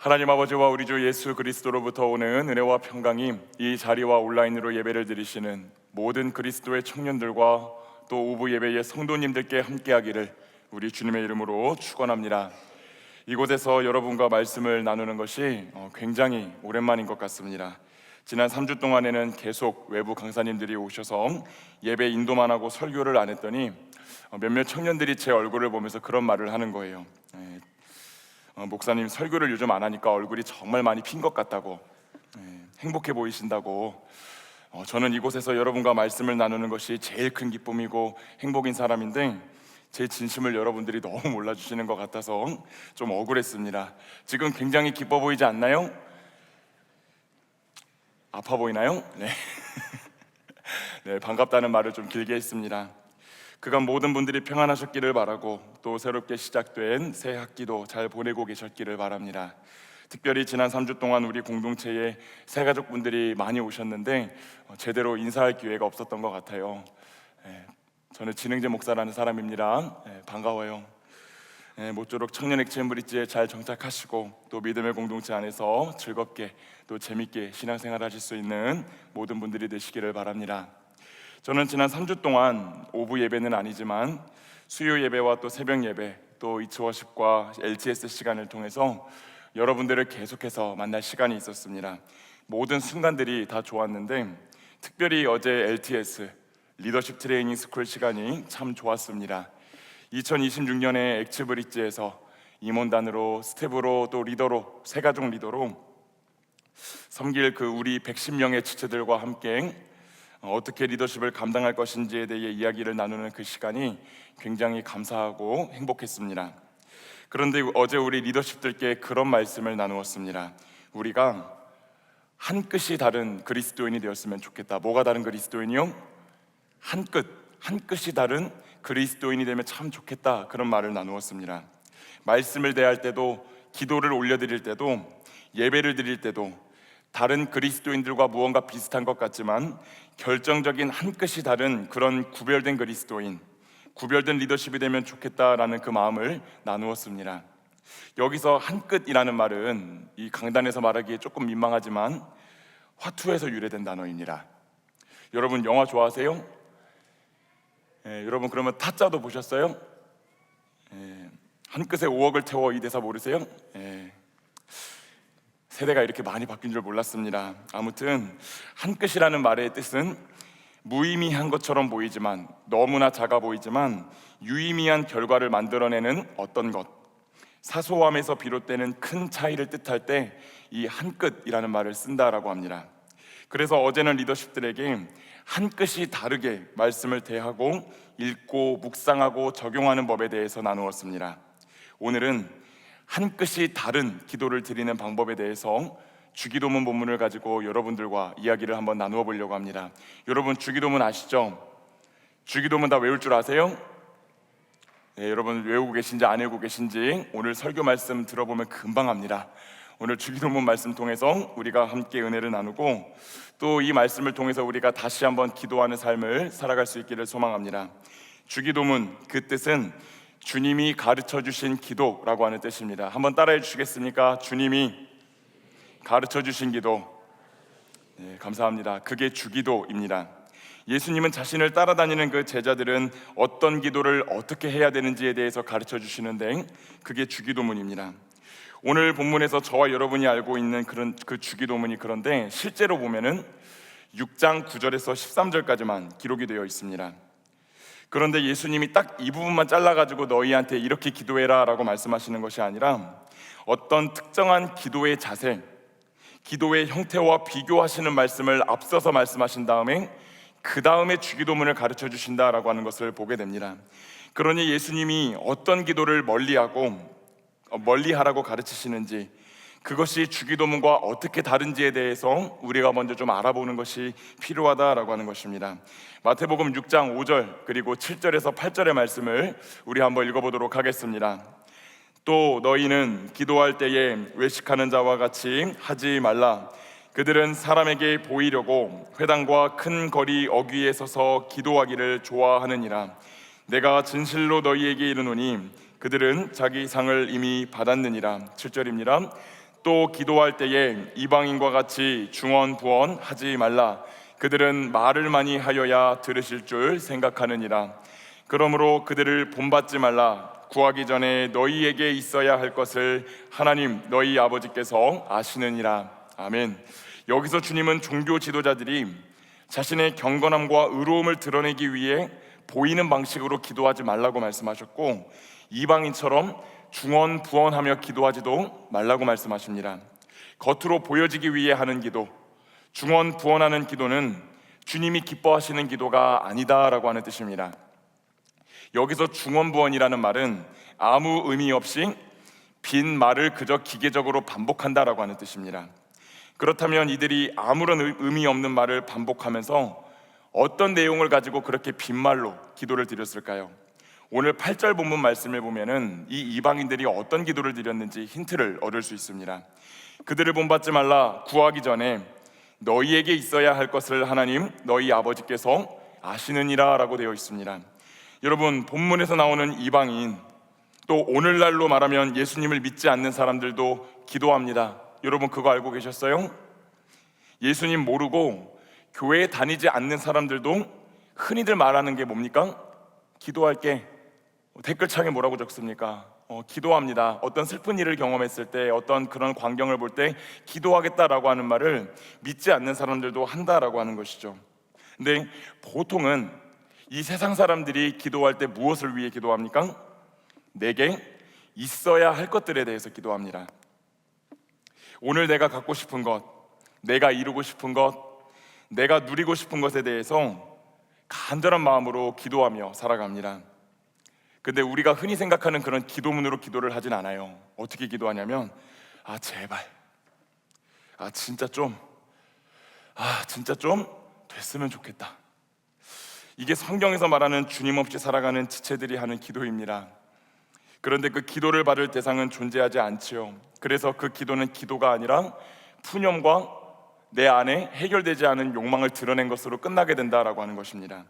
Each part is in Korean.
하나님 아버지와 우리 주 예수 그리스도로부터 오는 은혜와 평강이 이 자리와 온라인으로 예배를 드리시는 모든 그리스도의 청년들과 또 오부 예배의 성도님들께 함께하기를 우리 주님의 이름으로 축원합니다. 이곳에서 여러분과 말씀을 나누는 것이 굉장히 오랜만인 것 같습니다. 지난 3주 동안에는 계속 외부 강사님들이 오셔서 예배 인도만 하고 설교를 안 했더니 몇몇 청년들이 제 얼굴을 보면서 그런 말을 하는 거예요. 목사님 설교를 요즘 안 하니까 얼굴이 정말 많이 핀 것 같다고, 행복해 보이신다고. 저는 이곳에서 여러분과 말씀을 나누는 것이 제일 큰 기쁨이고 행복인 사람인데 제 진심을 여러분들이 너무 몰라주시는 것 같아서 좀 억울했습니다. 지금 굉장히 기뻐 보이지 않나요? 아파 보이나요? 네. 네, 반갑다는 말을 좀 길게 했습니다. 그간 모든 분들이 평안하셨기를 바라고 또 새롭게 시작된 새 학기도 잘 보내고 계셨기를 바랍니다. 특별히 지난 3주 동안 우리 공동체에 새 가족분들이 많이 오셨는데 제대로 인사할 기회가 없었던 것 같아요. 저는 진흥재 목사라는 사람입니다. 반가워요. 모쪼록 청년 액션 브릿지에 잘 정착하시고 또 믿음의 공동체 안에서 즐겁게 또 재밌게 신앙생활 하실 수 있는 모든 분들이 되시기를 바랍니다. 저는 지난 3주 동안 오부 예배는 아니지만 수요 예배와 또 새벽 예배 또 이츠워십과 LTS 시간을 통해서 여러분들을 계속해서 만날 시간이 있었습니다. 모든 순간들이 다 좋았는데 특별히 어제 LTS 리더십 트레이닝 스쿨 시간이 참 좋았습니다. 2026년에 엑츠브릿지에서 임원단으로 스텝으로 또 리더로 새가족 리더로 섬길 그 우리 110명의 지체들과 함께 어떻게 리더십을 감당할 것인지에 대해 이야기를 나누는 그 시간이 굉장히 감사하고 행복했습니다. 그런데 어제 우리 리더십들께 그런 말씀을 나누었습니다. 우리가 한 끝이 다른 그리스도인이 되었으면 좋겠다. 뭐가 다른 그리스도인이요? 한 끝이 다른 그리스도인이 되면 참 좋겠다. 그런 말을 나누었습니다. 말씀을 대할 때도, 기도를 올려드릴 때도, 예배를 드릴 때도 다른 그리스도인들과 무언가 비슷한 것 같지만 결정적인 한 끝이 다른 그런 구별된 그리스도인, 구별된 리더십이 되면 좋겠다라는 그 마음을 나누었습니다. 여기서 한 끝이라는 말은 이 강단에서 말하기에 조금 민망하지만 화투에서 유래된 단어입니다. 여러분 영화 좋아하세요? 여러분 그러면 타짜도 보셨어요? 한 끝에 5억을 태워 이 대사 모르세요? 세대가 이렇게 많이 바뀐 줄 몰랐습니다. 아무튼 한 끝이라는 말의 뜻은 무의미한 것처럼 보이지만, 너무나 작아 보이지만 유의미한 결과를 만들어내는 어떤 것, 사소함에서 비롯되는 큰 차이를 뜻할 때 이 한 끝이라는 말을 쓴다라고 합니다. 그래서 어제는 리더십들에게 한 끝이 다르게 말씀을 대하고 읽고 묵상하고 적용하는 법에 대해서 나누었습니다. 오늘은 한 끝이 다른 기도를 드리는 방법에 대해서 주기도문 본문을 가지고 여러분들과 이야기를 한번 나누어 보려고 합니다. 여러분 주기도문 아시죠? 주기도문 다 외울 줄 아세요? 여러분 외우고 계신지 안 외우고 계신지 오늘 설교 말씀 들어보면 금방 합니다. 오늘 주기도문 말씀 통해서 우리가 함께 은혜를 나누고 또 이 말씀을 통해서 우리가 다시 한번 기도하는 삶을 살아갈 수 있기를 소망합니다. 주기도문 그 뜻은 주님이 가르쳐 주신 기도라고 하는 뜻입니다. 한번 따라해 주시겠습니까? 주님이 가르쳐 주신 기도. 감사합니다. 그게 주기도입니다. 예수님은 자신을 따라다니는 그 제자들은 어떤 기도를 어떻게 해야 되는지에 대해서 가르쳐 주시는데 그게 주기도문입니다. 오늘 본문에서 저와 여러분이 알고 있는 그 주기도문이 그런데 실제로 보면은 6장 9절에서 13절까지만 기록이 되어 있습니다. 그런데 예수님이 딱 이 부분만 잘라가지고 너희한테 이렇게 기도해라 라고 말씀하시는 것이 아니라 어떤 특정한 기도의 자세, 기도의 형태와 비교하시는 말씀을 앞서서 말씀하신 다음에 그 다음에 주기도문을 가르쳐 주신다라고 하는 것을 보게 됩니다. 그러니 예수님이 어떤 기도를 멀리하라고 가르치시는지, 그것이 주기도문과 어떻게 다른지에 대해서 우리가 먼저 좀 알아보는 것이 필요하다라고 하는 것입니다. 마태복음 6장 5절 그리고 7절에서 8절의 말씀을 우리 한번 읽어보도록 하겠습니다. 또 너희는 기도할 때에 외식하는 자와 같이 하지 말라. 그들은 사람에게 보이려고 회당과 큰 거리 어귀에 서서 기도하기를 좋아하느니라. 내가 진실로 너희에게 이르노니 그들은 자기 상을 이미 받았느니라. 7절입니다. 또 기도할 때에 이방인과 같이 중언부언 하지 말라. 그들은 말을 많이 하여야 들으실 줄 생각하느니라. 그러므로 그들을 본받지 말라. 구하기 전에 너희에게 있어야 할 것을 하나님 너희 아버지께서 아시느니라. 아멘. 여기서 주님은 종교 지도자들이 자신의 경건함과 의로움을 드러내기 위해 보이는 방식으로 기도하지 말라고 말씀하셨고, 이방인처럼 중언부언하며 기도하지도 말라고 말씀하십니다. 겉으로 보여지기 위해 하는 기도, 중언부언하는 기도는 주님이 기뻐하시는 기도가 아니다라고 하는 뜻입니다. 여기서 중언부언이라는 말은 아무 의미 없이 빈 말을 그저 기계적으로 반복한다라고 하는 뜻입니다. 그렇다면 이들이 아무런 의미 없는 말을 반복하면서 어떤 내용을 가지고 그렇게 빈말로 기도를 드렸을까요? 오늘 8절 본문 말씀을 보면은 이 이방인들이 어떤 기도를 드렸는지 힌트를 얻을 수 있습니다. 그들을 본받지 말라. 구하기 전에 너희에게 있어야 할 것을 하나님 너희 아버지께서 아시느니라 라고 되어 있습니다. 여러분, 본문에서 나오는 이방인, 또 오늘날로 말하면 예수님을 믿지 않는 사람들도 기도합니다. 여러분, 그거 알고 계셨어요? 예수님 모르고 교회에 다니지 않는 사람들도 흔히들 말하는 게 뭡니까? 기도할게. 댓글창에 뭐라고 적습니까? 기도합니다. 어떤 슬픈 일을 경험했을 때, 어떤 그런 광경을 볼 때 기도하겠다라고 하는 말을 믿지 않는 사람들도 한다라고 하는 것이죠. 근데 보통은 이 세상 사람들이 기도할 때 무엇을 위해 기도합니까? 내게 있어야 할 것들에 대해서 기도합니다. 오늘 내가 갖고 싶은 것, 내가 이루고 싶은 것, 내가 누리고 싶은 것에 대해서 간절한 마음으로 기도하며 살아갑니다. 근데 우리가 흔히 생각하는 그런 기도문으로 기도를 하진 않아요. 어떻게 기도하냐면, 제발, 진짜 좀 됐으면 좋겠다. 이게 성경에서 말하는 주님 없이 살아가는 지체들이 하는 기도입니다. 그런데 그 기도를 받을 대상은 존재하지 않지요. 그래서 그 기도는 기도가 아니라 푸념과 내 안에 해결되지 않은 욕망을 드러낸 것으로 끝나게 된다라고 하는 것입니다.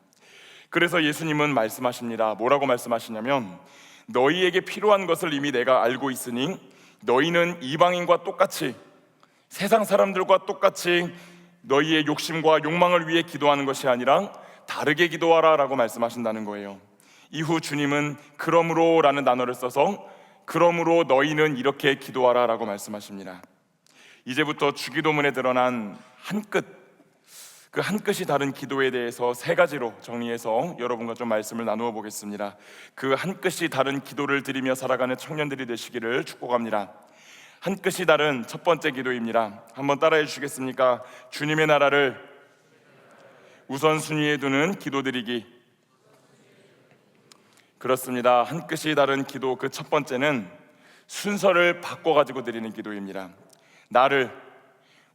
그래서 예수님은 말씀하십니다. 뭐라고 말씀하시냐면, 너희에게 필요한 것을 이미 내가 알고 있으니 너희는 이방인과 똑같이, 세상 사람들과 똑같이 너희의 욕심과 욕망을 위해 기도하는 것이 아니라 다르게 기도하라 라고 말씀하신다는 거예요. 이후 주님은 그러므로 라는 단어를 써서 그러므로 너희는 이렇게 기도하라 라고 말씀하십니다. 이제부터 주기도문에 드러난 그 한 끝이 다른 기도에 대해서 세 가지로 정리해서 여러분과 좀 말씀을 나누어 보겠습니다. 그 한 끝이 다른 기도를 드리며 살아가는 청년들이 되시기를 축복합니다. 한 끝이 다른 첫 번째 기도입니다. 한번 따라해 주시겠습니까? 주님의 나라를 우선순위에 두는 기도드리기. 그렇습니다. 한 끝이 다른 기도, 그 첫 번째는 순서를 바꿔가지고 드리는 기도입니다.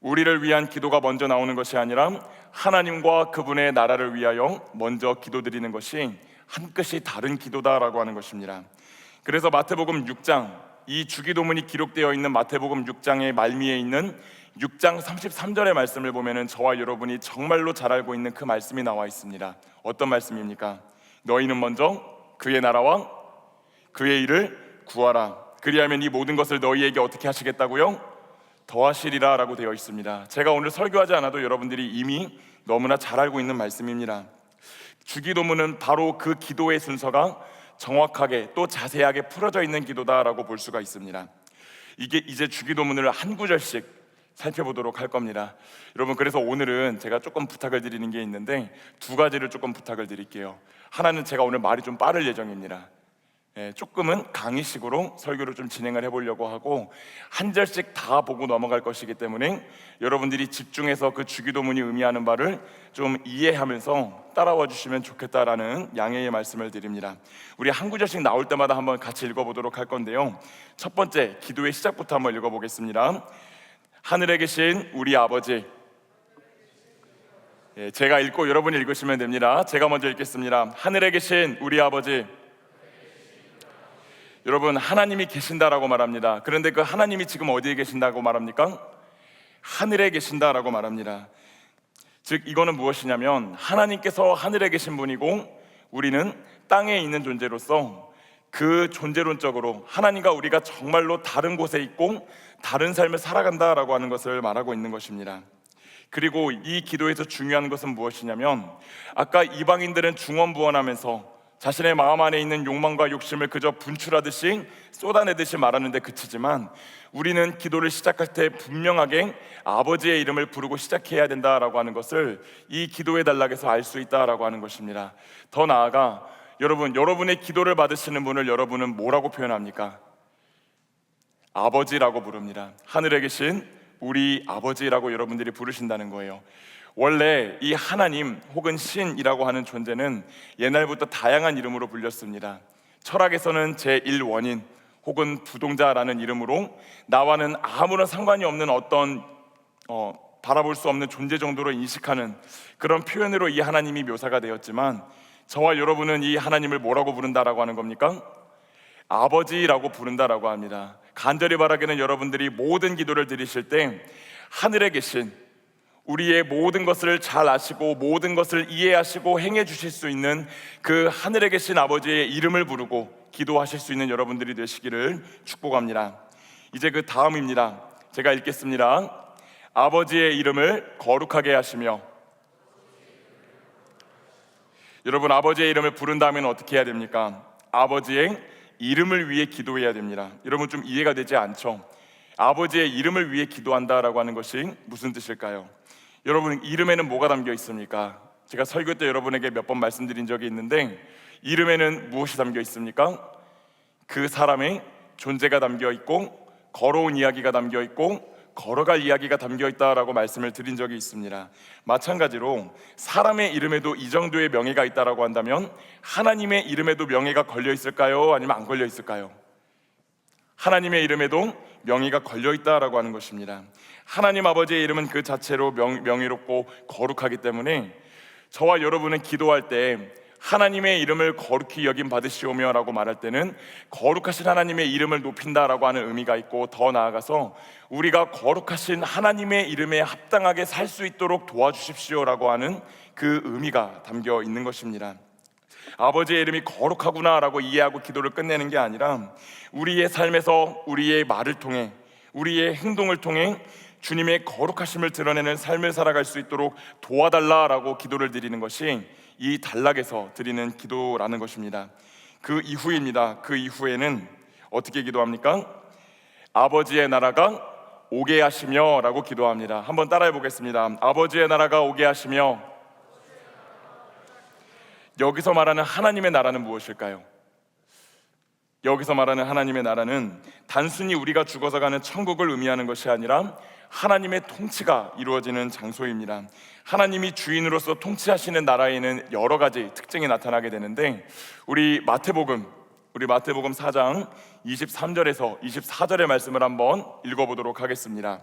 우리를 위한 기도가 먼저 나오는 것이 아니라 하나님과 그분의 나라를 위하여 먼저 기도드리는 것이 한 끝이 다른 기도다라고 하는 것입니다. 그래서 마태복음 6장, 이 주기도문이 기록되어 있는 마태복음 6장의 말미에 있는 6장 33절의 말씀을 보면은 저와 여러분이 정말로 잘 알고 있는 그 말씀이 나와 있습니다. 어떤 말씀입니까? 너희는 먼저 그의 나라와 그의 일을 구하라. 그리하면 이 모든 것을 너희에게 어떻게 하시겠다고요? 더하시리라 라고 되어 있습니다. 제가 오늘 설교하지 않아도 여러분들이 이미 너무나 잘 알고 있는 말씀입니다. 주기도문은 바로 그 기도의 순서가 정확하게 또 자세하게 풀어져 있는 기도다라고 볼 수가 있습니다. 이게 이제 주기도문을 한 구절씩 살펴보도록 할 겁니다. 여러분, 그래서 오늘은 제가 조금 부탁을 드리는 게 있는데 두 가지를 조금 부탁을 드릴게요. 하나는 제가 오늘 말이 좀 빠를 예정입니다. 조금은 강의식으로 설교를 좀 진행을 해보려고 하고 한 절씩 다 보고 넘어갈 것이기 때문에 여러분들이 집중해서 그 주기도문이 의미하는 바를 좀 이해하면서 따라와 주시면 좋겠다라는 양해의 말씀을 드립니다. 우리 한 구절씩 나올 때마다 한번 같이 읽어보도록 할 건데요. 첫 번째, 기도의 시작부터 한번 읽어보겠습니다. 하늘에 계신 우리 아버지. 제가 읽고 여러분이 읽으시면 됩니다. 제가 먼저 읽겠습니다. 하늘에 계신 우리 아버지. 여러분, 하나님이 계신다라고 말합니다. 그런데 그 하나님이 지금 어디에 계신다고 말합니까? 하늘에 계신다라고 말합니다. 즉 이거는 무엇이냐면 하나님께서 하늘에 계신 분이고 우리는 땅에 있는 존재로서 그 존재론적으로 하나님과 우리가 정말로 다른 곳에 있고 다른 삶을 살아간다라고 하는 것을 말하고 있는 것입니다. 그리고 이 기도에서 중요한 것은 무엇이냐면, 아까 이방인들은 중언부언하면서 자신의 마음 안에 있는 욕망과 욕심을 그저 분출하듯이 쏟아내듯이 말하는데 그치지만, 우리는 기도를 시작할 때 분명하게 아버지의 이름을 부르고 시작해야 된다라고 하는 것을 이 기도의 단락에서 알 수 있다라고 하는 것입니다. 더 나아가 여러분의 기도를 받으시는 분을 여러분은 뭐라고 표현합니까? 아버지라고 부릅니다. 하늘에 계신 우리 아버지라고 여러분들이 부르신다는 거예요. 원래 이 하나님 혹은 신이라고 하는 존재는 옛날부터 다양한 이름으로 불렸습니다. 철학에서는 제1원인 혹은 부동자라는 이름으로 나와는 아무런 상관이 없는 어떤 바라볼 수 없는 존재 정도로 인식하는 그런 표현으로 이 하나님이 묘사가 되었지만, 저와 여러분은 이 하나님을 뭐라고 부른다라고 하는 겁니까? 아버지라고 부른다라고 합니다. 간절히 바라기는 여러분들이 모든 기도를 드리실 때 하늘에 계신 우리의 모든 것을 잘 아시고 모든 것을 이해하시고 행해 주실 수 있는 그 하늘에 계신 아버지의 이름을 부르고 기도하실 수 있는 여러분들이 되시기를 축복합니다. 이제 그 다음입니다. 제가 읽겠습니다. 아버지의 이름을 거룩하게 하시며. 여러분, 아버지의 이름을 부른 다음에는 어떻게 해야 됩니까? 아버지의 이름을 위해 기도해야 됩니다. 여러분, 좀 이해가 되지 않죠? 아버지의 이름을 위해 기도한다라고 하는 것이 무슨 뜻일까요? 여러분, 이름에는 뭐가 담겨 있습니까? 제가 설교 때 여러분에게 몇 번 말씀드린 적이 있는데, 이름에는 무엇이 담겨 있습니까? 그 사람의 존재가 담겨 있고 걸어온 이야기가 담겨 있고 걸어갈 이야기가 담겨 있다라고 말씀을 드린 적이 있습니다. 마찬가지로 사람의 이름에도 이 정도의 명예가 있다라고 한다면 하나님의 이름에도 명예가 걸려 있을까요? 아니면 안 걸려 있을까요? 하나님의 이름에도 명예가 걸려 있다라고 하는 것입니다. 하나님 아버지의 이름은 그 자체로 명예롭고 거룩하기 때문에 저와 여러분은 기도할 때 하나님의 이름을 거룩히 여김 받으시오며 라고 말할 때는 거룩하신 하나님의 이름을 높인다라고 하는 의미가 있고, 더 나아가서 우리가 거룩하신 하나님의 이름에 합당하게 살 수 있도록 도와주십시오라고 하는 그 의미가 담겨 있는 것입니다. 아버지의 이름이 거룩하구나 라고 이해하고 기도를 끝내는 게 아니라 우리의 삶에서 우리의 말을 통해 우리의 행동을 통해 주님의 거룩하심을 드러내는 삶을 살아갈 수 있도록 도와달라라고 기도를 드리는 것이 이 단락에서 드리는 기도라는 것입니다. 그 이후입니다. 그 이후에는 어떻게 기도합니까? 아버지의 나라가 오게 하시며 라고 기도합니다. 한번 따라해 보겠습니다. 아버지의 나라가 오게 하시며. 여기서 말하는 하나님의 나라는 무엇일까요? 여기서 말하는 하나님의 나라는 단순히 우리가 죽어서 가는 천국을 의미하는 것이 아니라 하나님의 통치가 이루어지는 장소입니다. 하나님이 주인으로서 통치하시는 나라에는 여러 가지 특징이 나타나게 되는데, 우리 마태복음 4장 23절에서 24절의 말씀을 한번 읽어보도록 하겠습니다.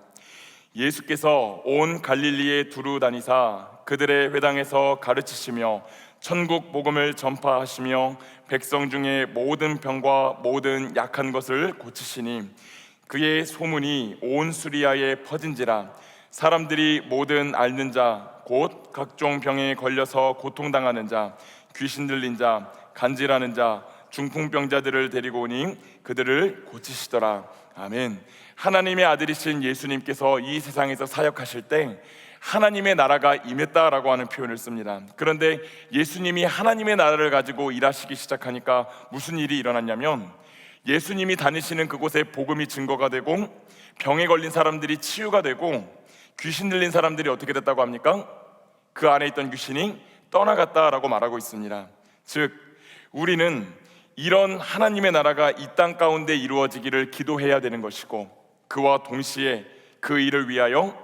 예수께서 온 갈릴리에 두루 다니사 그들의 회당에서 가르치시며 천국 복음을 전파하시며 백성 중에 모든 병과 모든 약한 것을 고치시니 그의 소문이 온 수리아에 퍼진지라. 사람들이 모든 앓는 자 곧 각종 병에 걸려서 고통당하는 자, 귀신 들린 자, 간질하는 자, 중풍병자들을 데리고 오니 그들을 고치시더라. 아멘. 하나님의 아들이신 예수님께서 이 세상에서 사역하실 때 하나님의 나라가 임했다라고 하는 표현을 씁니다. 그런데 예수님이 하나님의 나라를 가지고 일하시기 시작하니까 무슨 일이 일어났냐면, 예수님이 다니시는 그곳에 복음이 증거가 되고 병에 걸린 사람들이 치유가 되고 귀신 들린 사람들이 어떻게 됐다고 합니까? 그 안에 있던 귀신이 떠나갔다라고 말하고 있습니다. 즉, 우리는 이런 하나님의 나라가 이 땅 가운데 이루어지기를 기도해야 되는 것이고, 그와 동시에 그 일을 위하여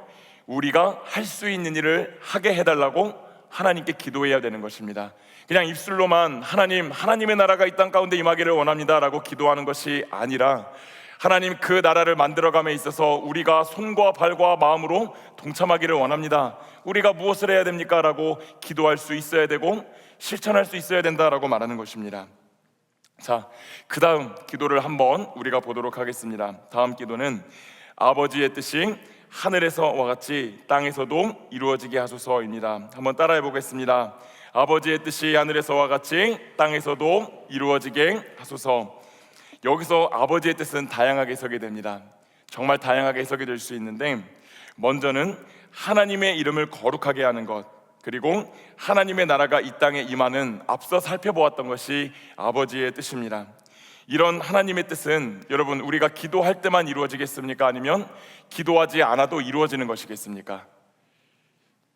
우리가 할 수 있는 일을 하게 해달라고 하나님께 기도해야 되는 것입니다. 그냥 입술로만 하나님의 나라가 이 땅 가운데 임하기를 원합니다 라고 기도하는 것이 아니라, 하나님 그 나라를 만들어감에 있어서 우리가 손과 발과 마음으로 동참하기를 원합니다. 우리가 무엇을 해야 됩니까? 라고 기도할 수 있어야 되고 실천할 수 있어야 된다라고 말하는 것입니다. 자, 그 다음 기도를 한번 우리가 보도록 하겠습니다. 다음 기도는 아버지의 뜻이 하늘에서와 같이 땅에서도 이루어지게 하소서입니다. 한번 따라해 보겠습니다. 아버지의 뜻이 하늘에서와 같이 땅에서도 이루어지게 하소서. 여기서 아버지의 뜻은 다양하게 해석이 됩니다. 정말 다양하게 해석이 될 수 있는데, 먼저는 하나님의 이름을 거룩하게 하는 것, 그리고 하나님의 나라가 이 땅에 임하는 앞서 살펴보았던 것이 아버지의 뜻입니다. 이런 하나님의 뜻은 여러분, 우리가 기도할 때만 이루어지겠습니까? 아니면 기도하지 않아도 이루어지는 것이겠습니까?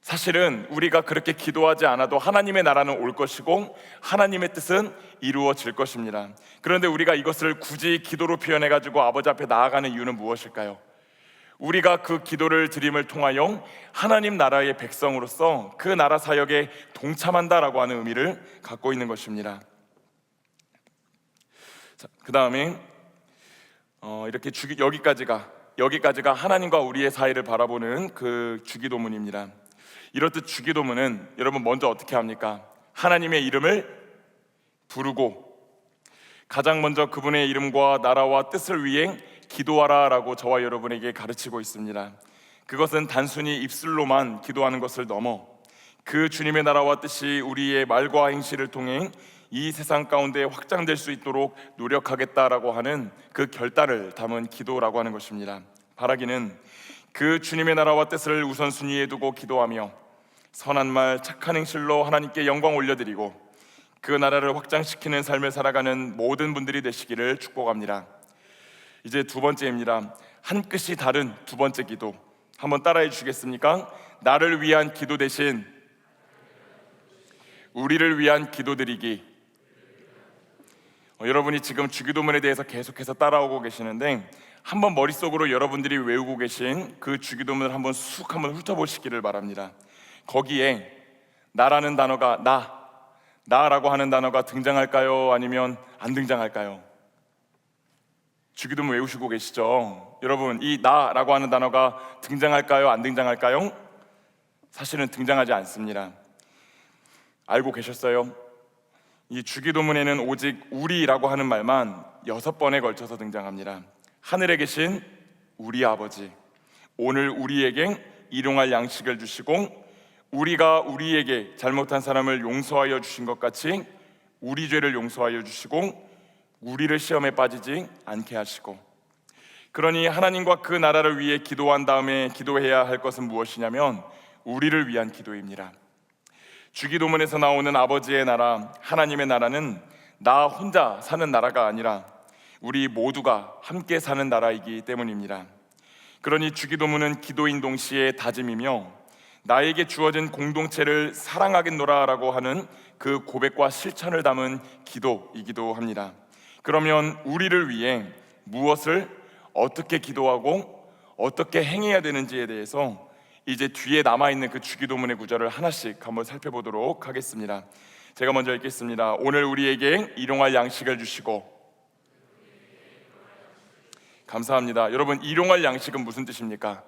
사실은 우리가 그렇게 기도하지 않아도 하나님의 나라는 올 것이고 하나님의 뜻은 이루어질 것입니다. 그런데 우리가 이것을 굳이 기도로 표현해가지고 아버지 앞에 나아가는 이유는 무엇일까요? 우리가 그 기도를 드림을 통하여 하나님 나라의 백성으로서 그 나라 사역에 동참한다라고 하는 의미를 갖고 있는 것입니다. 그 다음에 이렇게 여기까지가 하나님과 우리의 사이를 바라보는 그 주기도문입니다. 이렇듯 주기도문은 여러분 먼저 어떻게 합니까? 하나님의 이름을 부르고 가장 먼저 그분의 이름과 나라와 뜻을 위해 기도하라라고 저와 여러분에게 가르치고 있습니다. 그것은 단순히 입술로만 기도하는 것을 넘어 그 주님의 나라와 뜻이 우리의 말과 행실을 통해 이 세상 가운데 확장될 수 있도록 노력하겠다라고 하는 그 결단을 담은 기도라고 하는 것입니다. 바라기는 그 주님의 나라와 뜻을 우선순위에 두고 기도하며 선한 말, 착한 행실로 하나님께 영광 올려드리고 그 나라를 확장시키는 삶을 살아가는 모든 분들이 되시기를 축복합니다. 이제 두 번째입니다. 한 끗이 다른 두 번째 기도, 한번 따라해 주시겠습니까? 나를 위한 기도 대신 우리를 위한 기도드리기. 여러분이 지금 주기도문에 대해서 계속해서 따라오고 계시는데, 한번 머릿속으로 여러분들이 외우고 계신 그 주기도문을 한번 훑어보시기를 바랍니다. 거기에 나라는 단어가 나라고 하는 단어가 등장할까요? 아니면 안 등장할까요? 주기도문 외우시고 계시죠? 여러분, 이 나라고 하는 단어가 등장할까요? 안 등장할까요? 사실은 등장하지 않습니다. 알고 계셨어요? 이 주기도문에는 오직 우리라고 하는 말만 6번에 걸쳐서 등장합니다. 하늘에 계신 우리 아버지, 오늘 우리에게 일용할 양식을 주시고 우리가 우리에게 잘못한 사람을 용서하여 주신 것 같이 우리 죄를 용서하여 주시고 우리를 시험에 빠지지 않게 하시고. 그러니 하나님과 그 나라를 위해 기도한 다음에 기도해야 할 것은 무엇이냐면 우리를 위한 기도입니다. 주기도문에서 나오는 아버지의 나라, 하나님의 나라는 나 혼자 사는 나라가 아니라 우리 모두가 함께 사는 나라이기 때문입니다. 그러니 주기도문은 기도인 동시에 다짐이며 나에게 주어진 공동체를 사랑하겠노라라고 하는 그 고백과 실천을 담은 기도이기도 합니다. 그러면 우리를 위해 무엇을 어떻게 기도하고 어떻게 행해야 되는지에 대해서 이제 뒤에 남아있는 그 주기도문의 구절을 하나씩 한번 살펴보도록 하겠습니다. 제가 먼저 읽겠습니다. 오늘 우리에게 일용할 양식을 주시고. 감사합니다. 여러분, 일용할 양식은 무슨 뜻입니까?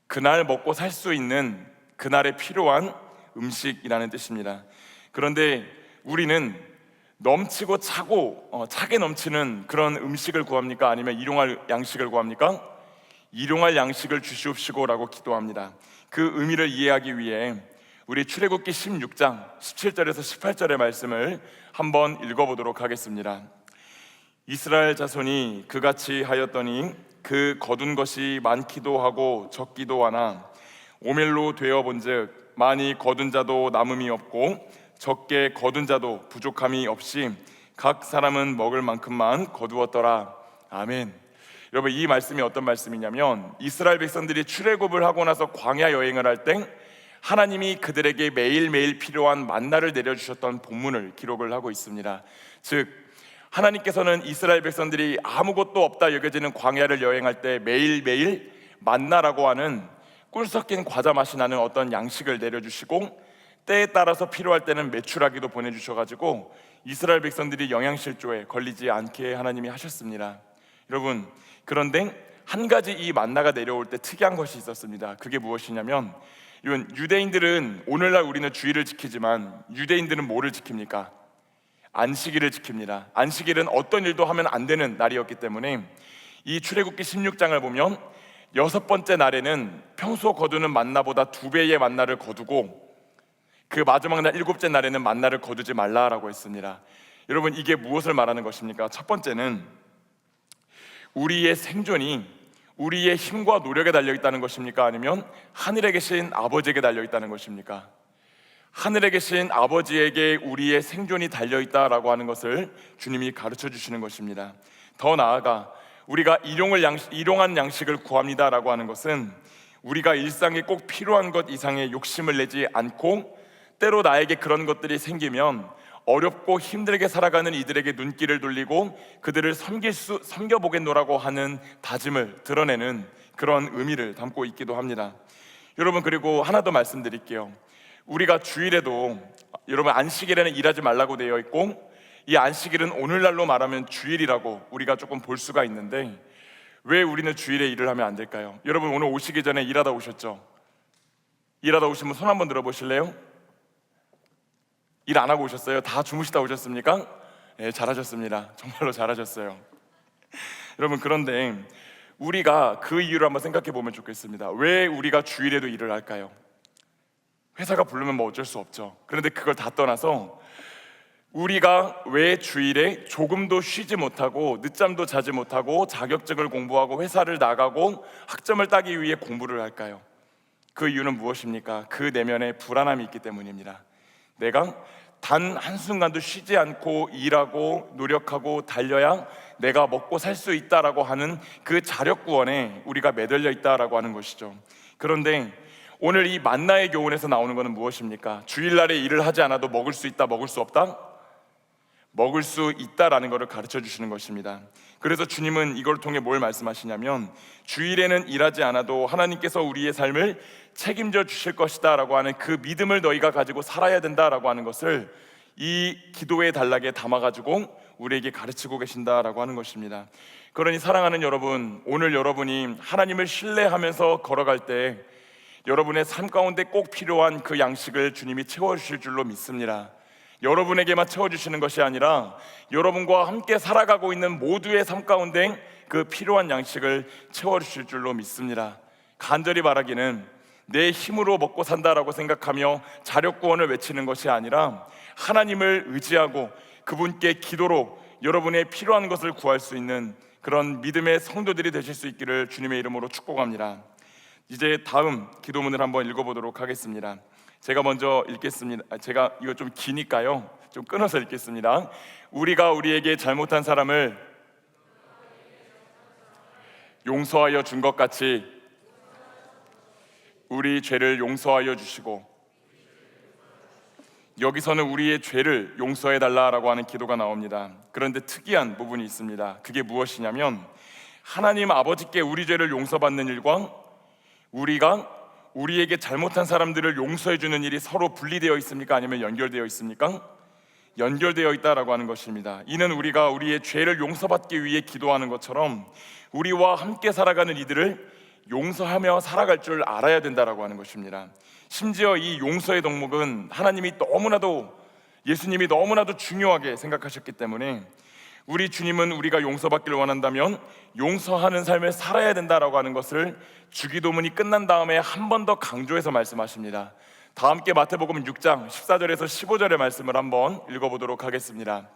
그날 먹고 살 수 있는 그날에 필요한 음식이라는 뜻입니다. 그런데 우리는 넘치고 차게 넘치는 그런 음식을 구합니까? 아니면 일용할 양식을 구합니까? 일용할 양식을 주시옵시고라고 기도합니다. 그 의미를 이해하기 위해 우리 출애굽기 16장 17절에서 18절의 말씀을 한번 읽어보도록 하겠습니다. 이스라엘 자손이 그같이 하였더니 그 거둔 것이 많기도 하고 적기도 하나 오멜로 되어 본즉 많이 거둔 자도 남음이 없고 적게 거둔 자도 부족함이 없이 각 사람은 먹을 만큼만 거두었더라. 아멘. 여러분, 이 말씀이 어떤 말씀이냐면 이스라엘 백성들이 출애굽을 하고 나서 광야 여행을 할 때 하나님이 그들에게 매일매일 필요한 만나를 내려주셨던 본문을 기록을 하고 있습니다. 즉 하나님께서는 이스라엘 백성들이 아무것도 없다 여겨지는 광야를 여행할 때 매일매일 만나라고 하는 꿀 섞인 과자 맛이 나는 어떤 양식을 내려주시고 때에 따라서 필요할 때는 메추라기도 보내주셔가지고 이스라엘 백성들이 영양실조에 걸리지 않게 하나님이 하셨습니다. 여러분, 그런데 한 가지 이 만나가 내려올 때 특이한 것이 있었습니다. 그게 무엇이냐면 이건 유대인들은 오늘날 우리는 주일을 지키지만 유대인들은 뭐를 지킵니까? 안식일을 지킵니다. 안식일은 어떤 일도 하면 안 되는 날이었기 때문에 이 출애굽기 16장을 보면 6번째 날에는 평소 거두는 만나보다 2배의 만나를 거두고 그 마지막 날 일곱째 날에는 만나를 거두지 말라라고 했습니다. 여러분, 이게 무엇을 말하는 것입니까? 첫 번째는 우리의 생존이 우리의 힘과 노력에 달려 있다는 것입니까? 아니면 하늘에 계신 아버지에게 달려 있다는 것입니까? 하늘에 계신 아버지에게 우리의 생존이 달려 있다라고 하는 것을 주님이 가르쳐 주시는 것입니다. 더 나아가 우리가 일용한 양식을 구합니다라고 하는 것은 우리가 일상에 꼭 필요한 것 이상의 욕심을 내지 않고, 때로 나에게 그런 것들이 생기면 어렵고 힘들게 살아가는 이들에게 눈길을 돌리고 그들을 섬겨보겠노라고 하는 다짐을 드러내는 그런 의미를 담고 있기도 합니다. 여러분, 그리고 하나 더 말씀드릴게요. 우리가 주일에도, 여러분, 안식일에는 일하지 말라고 되어 있고, 이 안식일은 오늘날로 말하면 주일이라고 우리가 조금 볼 수가 있는데, 왜 우리는 주일에 일을 하면 안 될까요? 여러분, 오늘 오시기 전에 일하다 오셨죠? 일하다 오신 분 손 한번 들어보실래요? 일 안 하고 오셨어요? 다 주무시다 오셨습니까? 네, 잘하셨습니다. 정말로 잘하셨어요. 여러분, 그런데 우리가 그 이유를 한번 생각해 보면 좋겠습니다. 왜 우리가 주일에도 일을 할까요? 회사가 부르면 뭐 어쩔 수 없죠. 그런데 그걸 다 떠나서 우리가 왜 주일에 조금도 쉬지 못하고 늦잠도 자지 못하고 자격증을 공부하고 회사를 나가고 학점을 따기 위해 공부를 할까요? 그 이유는 무엇입니까? 그 내면에 불안함이 있기 때문입니다. 내가 단 한순간도 쉬지 않고 일하고 노력하고 달려야 내가 먹고 살 수 있다라고 하는 그 자력구원에 우리가 매달려 있다라고 하는 것이죠. 그런데 오늘 이 만나의 교훈에서 나오는 것은 무엇입니까? 주일날에 일을 하지 않아도 먹을 수 있다, 먹을 수 없다? 먹을 수 있다라는 것을 가르쳐 주시는 것입니다. 그래서 주님은 이걸 통해 뭘 말씀하시냐면, 주일에는 일하지 않아도 하나님께서 우리의 삶을 책임져 주실 것이다 라고 하는 그 믿음을 너희가 가지고 살아야 된다라고 하는 것을 이 기도의 단락에 담아가지고 우리에게 가르치고 계신다라고 하는 것입니다. 그러니 사랑하는 여러분, 오늘 여러분이 하나님을 신뢰하면서 걸어갈 때 여러분의 삶 가운데 꼭 필요한 그 양식을 주님이 채워주실 줄로 믿습니다. 여러분에게만 채워주시는 것이 아니라 여러분과 함께 살아가고 있는 모두의 삶 가운데 그 필요한 양식을 채워주실 줄로 믿습니다. 간절히 바라기는 내 힘으로 먹고 산다라고 생각하며 자력구원을 외치는 것이 아니라 하나님을 의지하고 그분께 기도로 여러분의 필요한 것을 구할 수 있는 그런 믿음의 성도들이 되실 수 있기를 주님의 이름으로 축복합니다. 이제 다음 기도문을 한번 읽어보도록 하겠습니다. 제가 먼저 읽겠습니다. 제가 이거 좀 기니까요, 좀 끊어서 읽겠습니다. 우리가 우리에게 잘못한 사람을 용서하여 준 것 같이 우리 죄를 용서하여 주시고, 여기서는 우리의 죄를 용서해 달라라고 하는 기도가 나옵니다. 그런데 특이한 부분이 있습니다. 그게 무엇이냐면, 하나님 아버지께 우리 죄를 용서받는 일과 우리가 우리에게 잘못한 사람들을 용서해 주는 일이 서로 분리되어 있습니까? 아니면 연결되어 있습니까? 연결되어 있다라고 하는 것입니다. 이는 우리가 우리의 죄를 용서받기 위해 기도하는 것처럼 우리와 함께 살아가는 이들을 용서하며 살아갈 줄 알아야 된다라고 하는 것입니다. 심지어 이 용서의 덕목은 하나님이 너무나도, 예수님이 너무나도 중요하게 생각하셨기 때문에 우리 주님은 우리가 용서받기를 원한다면 용서하는 삶을 살아야 된다라고 하는 것을 주기도문이 끝난 다음에 한 번 더 강조해서 말씀하십니다. 다 함께 마태복음 6장 14절에서 15절의 말씀을 한번 읽어보도록 하겠습니다.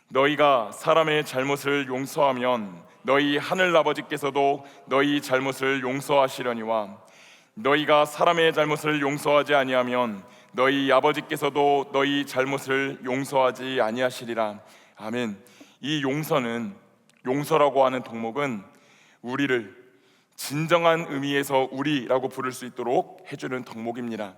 너희가 사람의 잘못을 용서하면 너희 하늘 아버지께서도 너희 잘못을 용서하시려니와 너희가 사람의 잘못을 용서하지 아니하면 너희 아버지께서도 너희 잘못을 용서하지 아니하시리라. 아멘. 이 용서라고 하는 덕목은 우리를 진정한 의미에서 우리라고 부를 수 있도록 해주는 덕목입니다.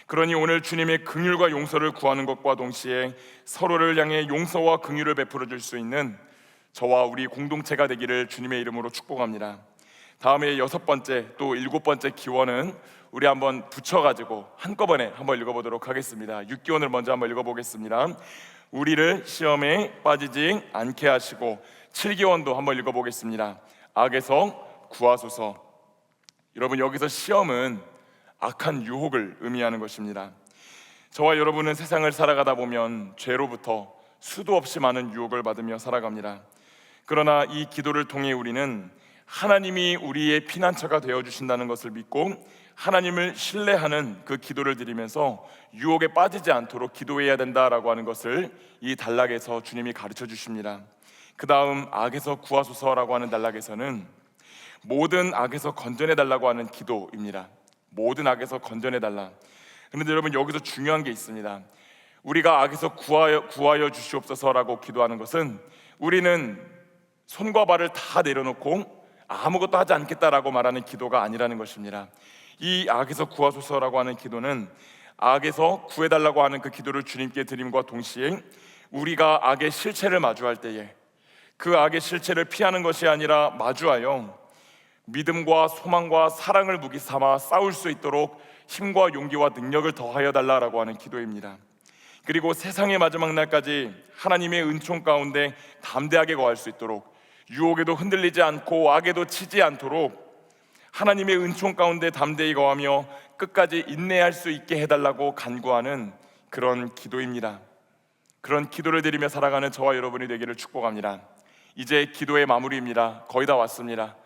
그러니 오늘 주님의 긍휼과 용서를 구하는 것과 동시에 서로를 향해 용서와 긍휼을 베풀어 줄 수 있는 저와 우리 공동체가 되기를 주님의 이름으로 축복합니다. 다음에 6번째 또 7번째 기원은 우리 한번 붙여가지고 한꺼번에 한번 읽어보도록 하겠습니다. 6기원을 먼저 한번 읽어보겠습니다. 우리를 시험에 빠지지 않게 하시고, 7기원도 한번 읽어보겠습니다. 악에서 구하소서. 여러분, 여기서 시험은 악한 유혹을 의미하는 것입니다. 저와 여러분은 세상을 살아가다 보면 죄로부터 수도 없이 많은 유혹을 받으며 살아갑니다. 그러나 이 기도를 통해 우리는 하나님이 우리의 피난처가 되어주신다는 것을 믿고 하나님을 신뢰하는 그 기도를 드리면서 유혹에 빠지지 않도록 기도해야 된다라고 하는 것을 이 단락에서 주님이 가르쳐 주십니다. 그 다음 악에서 구하소서라고 하는 단락에서는 모든 악에서 건져내달라고 하는 기도입니다. 모든 악에서 건져내달라. 그런데 여러분, 여기서 중요한 게 있습니다. 우리가 악에서 구하여 주시옵소서라고 기도하는 것은 우리는 손과 발을 다 내려놓고 아무것도 하지 않겠다라고 말하는 기도가 아니라는 것입니다. 이 악에서 구하소서라고 하는 기도는 악에서 구해달라고 하는 그 기도를 주님께 드림과 동시에 우리가 악의 실체를 마주할 때에 그 악의 실체를 피하는 것이 아니라 마주하여 믿음과 소망과 사랑을 무기 삼아 싸울 수 있도록 힘과 용기와 능력을 더하여 달라라고 하는 기도입니다. 그리고 세상의 마지막 날까지 하나님의 은총 가운데 담대하게 거할 수 있도록, 유혹에도 흔들리지 않고 악에도 치지 않도록 하나님의 은총 가운데 담대히 거하며 끝까지 인내할 수 있게 해달라고 간구하는 그런 기도입니다. 그런 기도를 드리며 살아가는 저와 여러분이 되기를 축복합니다. 이제 기도의 마무리입니다. 거의 다 왔습니다.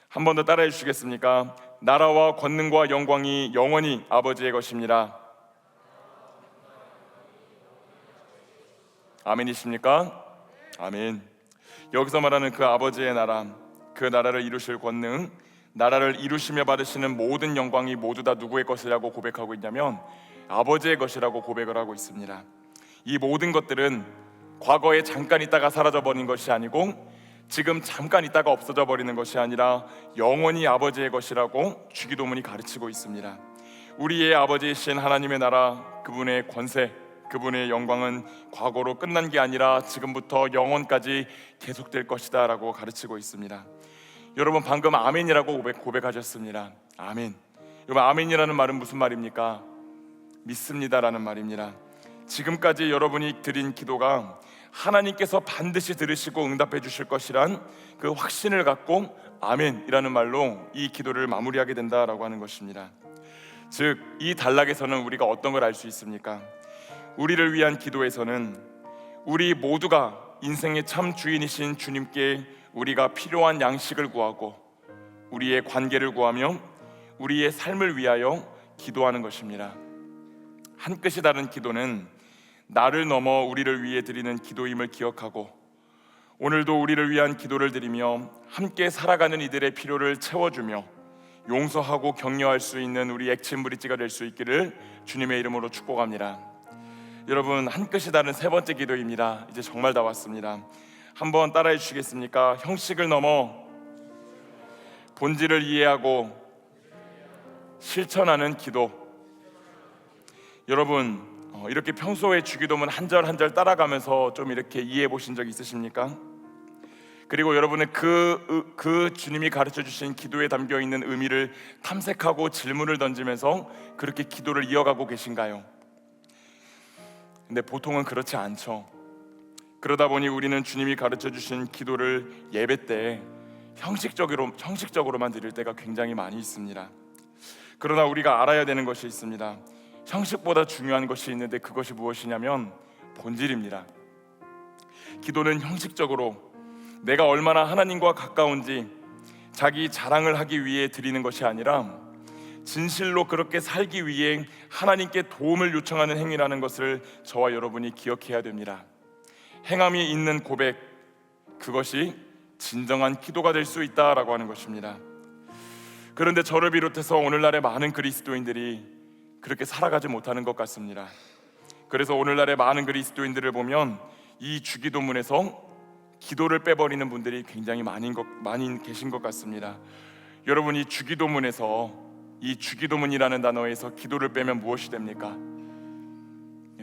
한 번 더 따라해 주시겠습니까? 나라와 권능과 영광이 영원히 아버지의 것입니다. 아멘이십니까? 아멘. 여기서 말하는 그 아버지의 나라, 그 나라를 이루실 권능, 나라를 이루시며 받으시는 모든 영광이 모두 다 누구의 것이라고 고백하고 있냐면 아버지의 것이라고 고백을 하고 있습니다. 이 모든 것들은 과거에 잠깐 있다가 사라져버린 것이 아니고 지금 잠깐 있다가 없어져 버리는 것이 아니라 영원히 아버지의 것이라고 주기도문이 가르치고 있습니다. 우리의 아버지이신 하나님의 나라, 그분의 권세, 그분의 영광은 과거로 끝난 게 아니라 지금부터 영원까지 계속될 것이다 라고 가르치고 있습니다. 여러분, 방금 아멘이라고 고백하셨습니다. 아멘. 여러분, 아멘이라는 말은 무슨 말입니까? 믿습니다라는 말입니다. 지금까지 여러분이 드린 기도가 하나님께서 반드시 들으시고 응답해 주실 것이란 그 확신을 갖고 아멘이라는 말로 이 기도를 마무리하게 된다라고 하는 것입니다. 즉, 이 단락에서는 우리가 어떤 걸 알 수 있습니까? 우리를 위한 기도에서는 우리 모두가 인생의 참 주인이신 주님께 우리가 필요한 양식을 구하고 우리의 관계를 구하며 우리의 삶을 위하여 기도하는 것입니다. 한 끗이 다른 기도는 나를 넘어 우리를 위해 드리는 기도임을 기억하고 오늘도 우리를 위한 기도를 드리며 함께 살아가는 이들의 필요를 채워주며 용서하고 격려할 수 있는 우리 액침 브릿지가 될 수 있기를 주님의 이름으로 축복합니다. 여러분, 한 끗이 다른 세 번째 기도입니다. 이제 정말 다 왔습니다. 한번 따라해 주시겠습니까? 형식을 넘어 본질을 이해하고 실천하는 기도. 여러분, 이렇게 평소에 주기도문 한 절 한 절 따라가면서 좀 이렇게 이해해 보신 적 있으십니까? 그리고 여러분은 그 주님이 가르쳐 주신 기도에 담겨 있는 의미를 탐색하고 질문을 던지면서 그렇게 기도를 이어가고 계신가요? 근데 보통은 그렇지 않죠. 그러다 보니 우리는 주님이 가르쳐 주신 기도를 예배 때 형식적으로만 드릴 때가 굉장히 많이 있습니다. 그러나 우리가 알아야 되는 것이 있습니다. 형식보다 중요한 것이 있는데 그것이 무엇이냐면 본질입니다. 기도는 형식적으로 내가 얼마나 하나님과 가까운지 자기 자랑을 하기 위해 드리는 것이 아니라 진실로 그렇게 살기 위해 하나님께 도움을 요청하는 행위라는 것을 저와 여러분이 기억해야 됩니다. 행함이 있는 고백, 그것이 진정한 기도가 될 수 있다라고 하는 것입니다. 그런데 저를 비롯해서 오늘날의 많은 그리스도인들이 그렇게 살아가지 못하는 것 같습니다. 그래서 오늘날의 많은 그리스도인들을 보면 이 주기도문에서 기도를 빼버리는 분들이 굉장히 많이 계신 것 같습니다. 여러분, 이 주기도문에서, 이 주기도문이라는 단어에서 기도를 빼면 무엇이 됩니까?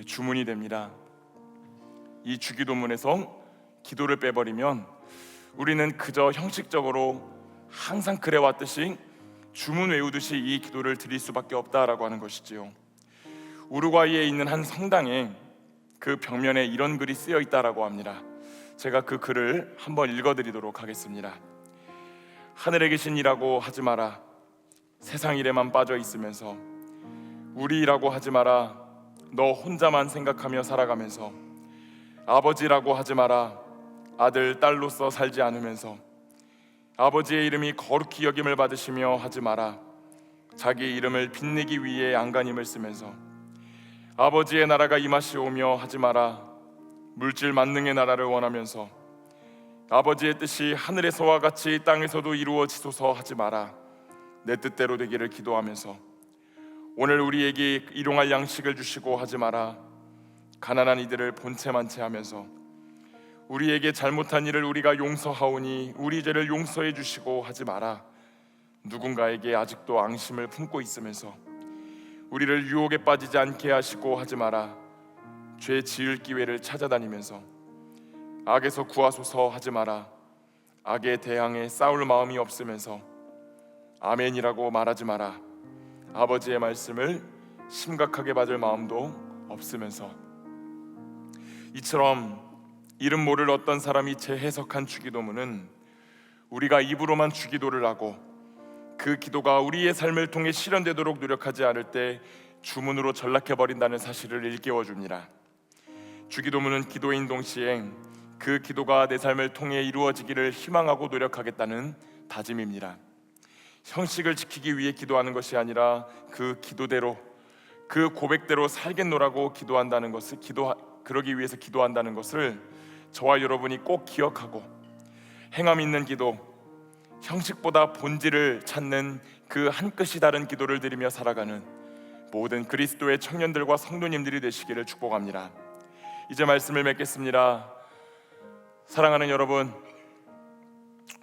주문이 됩니다. 이 주기도문에서 기도를 빼버리면 우리는 그저 형식적으로 항상 그래왔듯이 주문 외우듯이 이 기도를 드릴 수밖에 없다라고 하는 것이지요. 우루과이에 있는 한 성당에 그 벽면에 이런 글이 쓰여 있다라고 합니다. 제가 그 글을 한번 읽어드리도록 하겠습니다. 하늘에 계신 이라고 하지 마라. 세상 일에만 빠져 있으면서 우리라고 하지 마라. 너 혼자만 생각하며 살아가면서 아버지라고 하지 마라. 아들, 딸로서 살지 않으면서 아버지의 이름이 거룩히 여김을 받으시며 하지 마라. 자기 이름을 빛내기 위해 안간힘을 쓰면서 아버지의 나라가 임하시오며 하지 마라. 물질 만능의 나라를 원하면서 아버지의 뜻이 하늘에서와 같이 땅에서도 이루어지소서 하지 마라. 내 뜻대로 되기를 기도하면서 오늘 우리에게 일용할 양식을 주시고 하지 마라. 가난한 이들을 본체만체 하면서 우리에게 잘못한 일을 우리가 용서하오니 우리 죄를 용서해 주시고 하지 마라. 누군가에게 아직도 앙심을 품고 있으면서 우리를 유혹에 빠지지 않게 하시고 하지 마라. 죄 지을 기회를 찾아다니면서 악에서 구하소서 하지 마라. 악에 대항해 싸울 마음이 없으면서 아멘이라고 말하지 마라. 아버지의 말씀을 심각하게 받을 마음도 없으면서 이처럼 이름 모를 어떤 사람이 재해석한 주기도문은 우리가 입으로만 주기도를 하고 그 기도가 우리의 삶을 통해 실현되도록 노력하지 않을 때 주문으로 전락해버린다는 사실을 일깨워줍니다. 주기도문은 기도인 동시에 그 기도가 내 삶을 통해 이루어지기를 희망하고 노력하겠다는 다짐입니다. 형식을 지키기 위해 기도하는 것이 아니라 그 기도대로, 그 고백대로 살겠노라고 기도한다는 것을 그러기 위해서 기도한다는 것을 저와 여러분이 꼭 기억하고 행함 있는 기도, 형식보다 본질을 찾는 그 한 끗이 다른 기도를 드리며 살아가는 모든 그리스도의 청년들과 성도님들이 되시기를 축복합니다. 이제 말씀을 맺겠습니다. 사랑하는 여러분,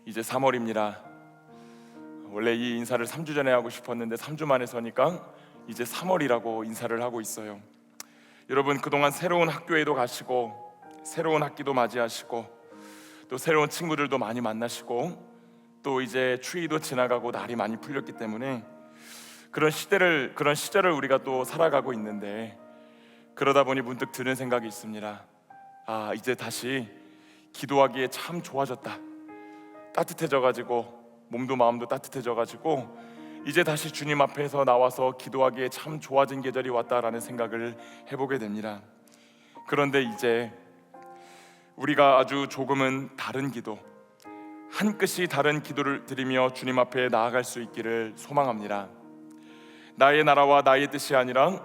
이제 3월입니다. 원래 이 인사를 3주 전에 하고 싶었는데 3주 만에 서니까 이제 3월이라고 인사를 하고 있어요. 여러분, 그동안 새로운 학교에도 가시고 새로운 학기도 맞이하시고 또 새로운 친구들도 많이 만나시고 또 이제 추위도 지나가고 날이 많이 풀렸기 때문에 그런 시절을 우리가 또 살아가고 있는데, 그러다 보니 문득 드는 생각이 있습니다. 이제 다시 기도하기에 참 좋아졌다. 따뜻해져가지고 몸도 마음도 따뜻해져가지고 이제 다시 주님 앞에서 나와서 기도하기에 참 좋아진 계절이 왔다라는 생각을 해보게 됩니다. 그런데 이제 우리가 아주 조금은 다른 기도, 한 끗이 다른 기도를 드리며 주님 앞에 나아갈 수 있기를 소망합니다. 나의 나라와 나의 뜻이 아니라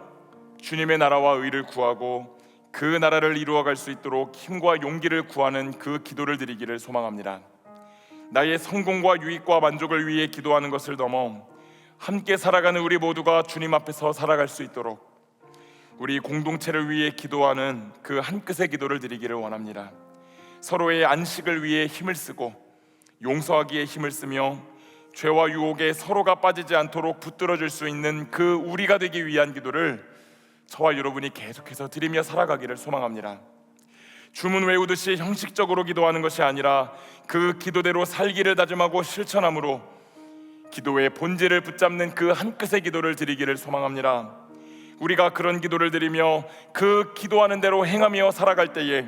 주님의 나라와 의를 구하고 그 나라를 이루어갈 수 있도록 힘과 용기를 구하는 그 기도를 드리기를 소망합니다. 나의 성공과 유익과 만족을 위해 기도하는 것을 넘어 함께 살아가는 우리 모두가 주님 앞에서 살아갈 수 있도록 우리 공동체를 위해 기도하는 그 한 끗의 기도를 드리기를 원합니다. 서로의 안식을 위해 힘을 쓰고 용서하기에 힘을 쓰며 죄와 유혹에 서로가 빠지지 않도록 붙들어줄 수 있는 그 우리가 되기 위한 기도를 저와 여러분이 계속해서 드리며 살아가기를 소망합니다. 주문 외우듯이 형식적으로 기도하는 것이 아니라 그 기도대로 살기를 다짐하고 실천함으로 기도의 본질을 붙잡는 그 한 끗의 기도를 드리기를 소망합니다. 우리가 그런 기도를 드리며 그 기도하는 대로 행하며 살아갈 때에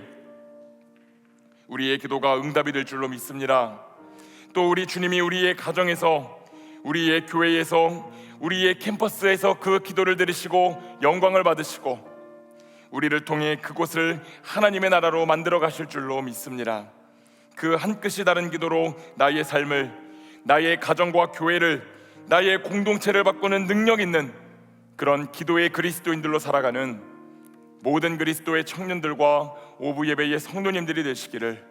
우리의 기도가 응답이 될 줄로 믿습니다. 또 우리 주님이 우리의 가정에서, 우리의 교회에서, 우리의 캠퍼스에서 그 기도를 들으시고 영광을 받으시고 우리를 통해 그곳을 하나님의 나라로 만들어 가실 줄로 믿습니다. 그 한 끗이 다른 기도로 나의 삶을, 나의 가정과 교회를, 나의 공동체를 바꾸는 능력 있는 그런 기도의 그리스도인들로 살아가는 모든 그리스도의 청년들과 오부 예배의 성도님들이 되시기를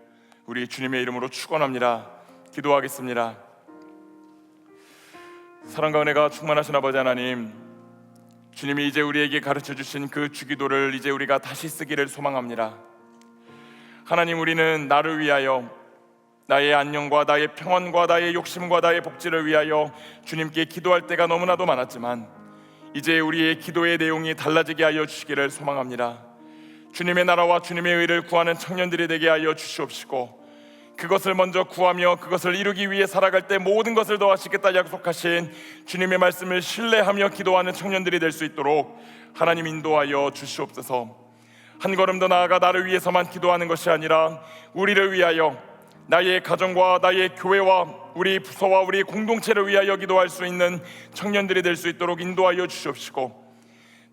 우리 주님의 이름으로 축원합니다. 기도하겠습니다. 사랑과 은혜가 충만하신 아버지 하나님, 주님이 이제 우리에게 가르쳐 주신 그 주기도를 이제 우리가 다시 쓰기를 소망합니다. 하나님, 우리는 나를 위하여, 나의 안녕과 나의 평안과 나의 욕심과 나의 복지를 위하여 주님께 기도할 때가 너무나도 많았지만 이제 우리의 기도의 내용이 달라지게 하여 주시기를 소망합니다. 주님의 나라와 주님의 의를 구하는 청년들이 되게 하여 주시옵시고 그것을 먼저 구하며 그것을 이루기 위해 살아갈 때 모든 것을 더하시겠다 약속하신 주님의 말씀을 신뢰하며 기도하는 청년들이 될 수 있도록 하나님 인도하여 주시옵소서. 한 걸음 더 나아가 나를 위해서만 기도하는 것이 아니라 우리를 위하여, 나의 가정과 나의 교회와 우리 부서와 우리 공동체를 위하여 기도할 수 있는 청년들이 될 수 있도록 인도하여 주시옵시고,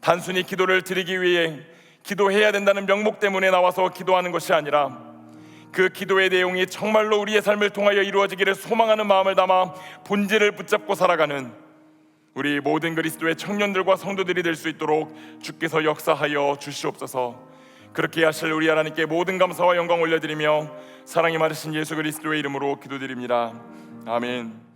단순히 기도를 드리기 위해 기도해야 된다는 명목 때문에 나와서 기도하는 것이 아니라 그 기도의 내용이 정말로 우리의 삶을 통하여 이루어지기를 소망하는 마음을 담아 본질을 붙잡고 살아가는 우리 모든 그리스도의 청년들과 성도들이 될 수 있도록 주께서 역사하여 주시옵소서. 그렇게 하실 우리 하나님께 모든 감사와 영광 올려드리며 사랑이 많으신 예수 그리스도의 이름으로 기도드립니다. 아멘.